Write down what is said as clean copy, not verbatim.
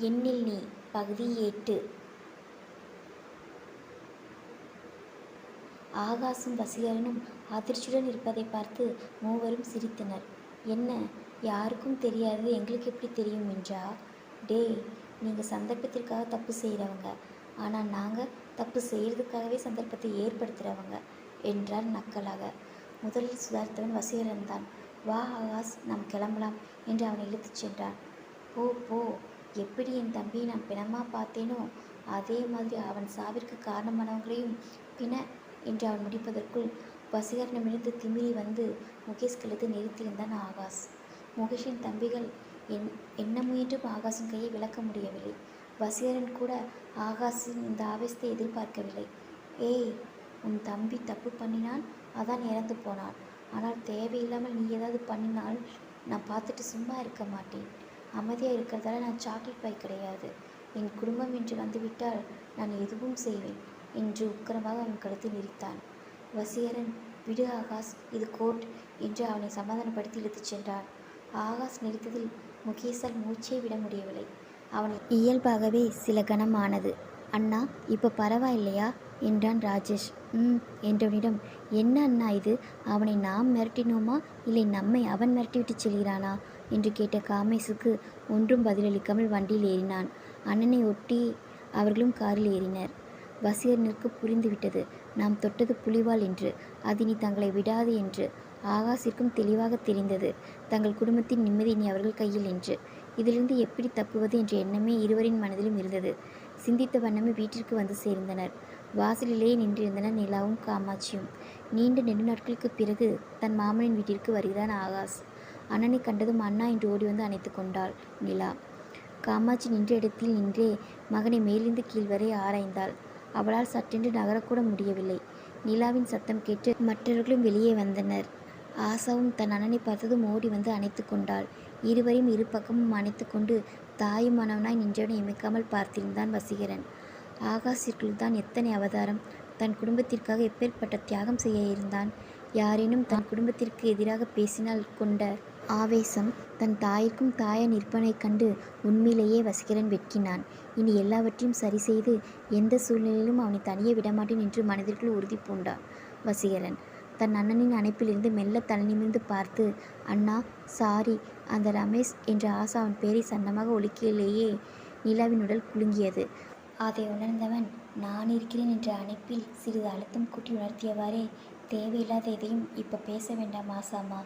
எண்ணில் நீ பகுதி 8. ஆகாசும் வசீகரனும் அதிர்ச்சியுடன் இருப்பதை பார்த்து மூவரும் சிரித்தனர். என்ன, யாருக்கும் தெரியாது, எங்களுக்கு எப்படி தெரியும் என்றா? டேய், நீங்கள் சந்தர்ப்பத்திற்காக தப்பு செய்கிறவங்க, ஆனால் நாங்கள் தப்பு செய்கிறதுக்காகவே சந்தர்ப்பத்தை ஏற்படுத்துகிறவங்க என்றார் நக்கலாக. முதலில் சுதாரித்தவன் வசீகரன் தான். வா ஆகாஷ், நாம் கிளம்பலாம் என்று அவனை இழுத்துச் சென்றான். போ போ, எப்படி என் தம்பியை நான் பிணமாக பார்த்தேனோ அதே மாதிரி அவன் சாவிற்கு காரணமானவங்களையும் பிண என்று அவன் முடிப்பதற்குள் வசீகரனிடமிருந்து திமிரி வந்து முகேஷ் கழுத்தை நிறுத்தியிருந்தான் ஆகாஷ். முகேஷின் தம்பிகள் என்ன முயன்றும் ஆகாஷின் கையை விளக்க முடியவில்லை. வசீகரன் கூட ஆகாஷின் இந்த ஆவேசத்தை எதிர்பார்க்கவில்லை. ஏய், உன் தம்பி தப்பு பண்ணினான், அதான் இறந்து போனான். ஆனால் தேவையில்லாமல் நீ ஏதாவது பண்ணினால் நான் பார்த்துட்டு சும்மா இருக்க மாட்டேன். அமைதியாக இருக்கிறதால நான் சாக்லேட் பாய் கிடையாது. என் குடும்பம் என்று வந்துவிட்டால் நான் எதுவும் செய்வேன் என்று உக்கிரமாக அவன் கழுத்தை நெரித்தான். வசீகரன், விடு ஆகாஷ், இது கோர்ட் என்று அவனை சமாதானப்படுத்தி இழுத்துச் சென்றான். ஆகாஷ் நெரித்ததில் முகேஷால் மூச்சே விட முடியவில்லை. அவன் இயல்பாகவே சில கணமானது. அண்ணா, இப்போ பரவாயில்லையா என்றான் ராஜேஷ். என்றவனிடம், என்ன அண்ணா இது, அவனை நாம் மிரட்டினோமா இல்லை நம்மை அவன் மிரட்டிவிட்டு செல்கிறானா என்று கேட்ட காமேஷுக்கு ஒன்றும் பதிலளிக்காமல் வண்டியில் ஏறினான். அண்ணனை ஒட்டி அவர்களும் காரில் ஏறினர். வசீகரனுக்கு புரிந்துவிட்டது, நாம் தொட்டது புலிவால் என்று, அது இனி தங்களை விடாது என்று. ஆகாஷிற்கும் தெளிவாக தெரிந்தது, தங்கள் குடும்பத்தின் நிம்மதி இனி அவர்கள் கையில் என்று. இதிலிருந்து எப்படி தப்புவது என்ற எண்ணமே இருவரின் மனதிலும் இருந்தது. சிந்தித்த வண்ணமே வீட்டிற்கு வந்து சேர்ந்தனர். வாசலிலேயே நின்றிருந்தனர் நிலாவும் காமாட்சியும். நீண்ட நெடுநாட்களுக்கு பிறகு தன் மாமனின் வீட்டிற்கு வருகிறான் ஆகாஷ். அண்ணனை கண்டதும் அண்ணா என்று ஓடி வந்து அணைத்து கொண்டாள் நிலா. காமாட்சி நின்ற இடத்தில் நின்றே மகனை மேலிருந்து கீழ் வரை ஆராய்ந்தாள். அவளால் சட்டென்று நகரக்கூட முடியவில்லை. நிலாவின் சத்தம் கேட்டு மற்றவர்களும் வெளியே வந்தனர். ஆசாவும் தன் அண்ணனை பார்த்ததும் ஓடி வந்து அணைத்து கொண்டாள். இருவரையும் இரு பக்கமும் அணைத்து கொண்டு தாயும் மனவனாய் நின்றவனை இமைக்காமல் பார்த்திருந்தான் வசீகரன். ஆகாஷிற்குள் தான் எத்தனை அவதாரம்! தன் குடும்பத்திற்காக எப்பேற்பட்ட தியாகம் செய்ய இருந்தான்! யாரேனும் தன் குடும்பத்திற்கு எதிராக பேசினால் கொண்ட ஆவேசம் தன் தாய்க்கும் தாய நிற்பனைக் கண்டு உண்மையிலேயே வசீகரன் வெட்கினான். இனி எல்லாவற்றையும் சரி செய்து எந்த சூழ்நிலையிலும் அவனை தனியே விடமாட்டேன் என்று மனதிற்குள் உறுதி பூண்டான் வசீகரன். தன் அண்ணனின் அணைப்பிலிருந்து மெல்ல தலைநிமிர்ந்து பார்த்து, அண்ணா சாரி, அந்த ரமேஷ் என்ற ஆசா அவன் பெயரை சன்னமாக ஒலிக்கையிலேயே நிலாவின் உடல் குலுங்கியது. அதை உணர்ந்தவன், நான் இருக்கிறேன் என்ற அணைப்பில் சிறிது அழுத்தம் கூட்டி உணர்த்தியவாறே, தேவையில்லாத எதையும் இப்போ பேச வேண்டாம் ஆசாமா